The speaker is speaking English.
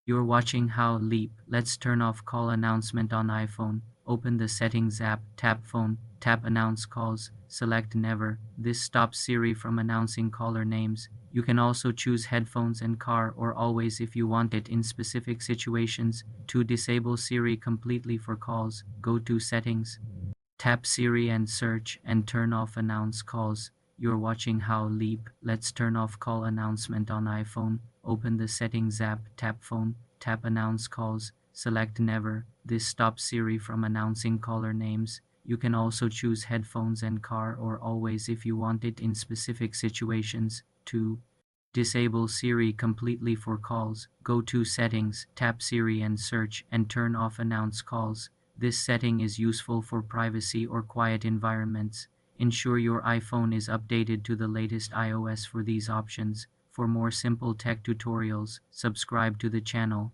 You're watching How Leap. Let's turn off call announcement on iPhone. Open the settings app, tap phone, tap announce calls, select never. This stops Siri from announcing caller names. You can also choose headphones and car or always if you want it in specific situations. To disable Siri completely for calls, go to settings. Tap Siri and search and turn off announce calls. You're watching How Leap. Let's turn off call announcement on iPhone. Open the settings app, tap phone, tap announce calls, select never. This stops Siri from announcing caller names. You can also choose headphones and car or always if you want it in specific situations. To disable Siri completely for calls, go to settings, tap Siri and search and turn off announce calls. This setting is useful for privacy or quiet environments. Ensure your iPhone is updated to the latest iOS for these options. For more simple tech tutorials, subscribe to the channel.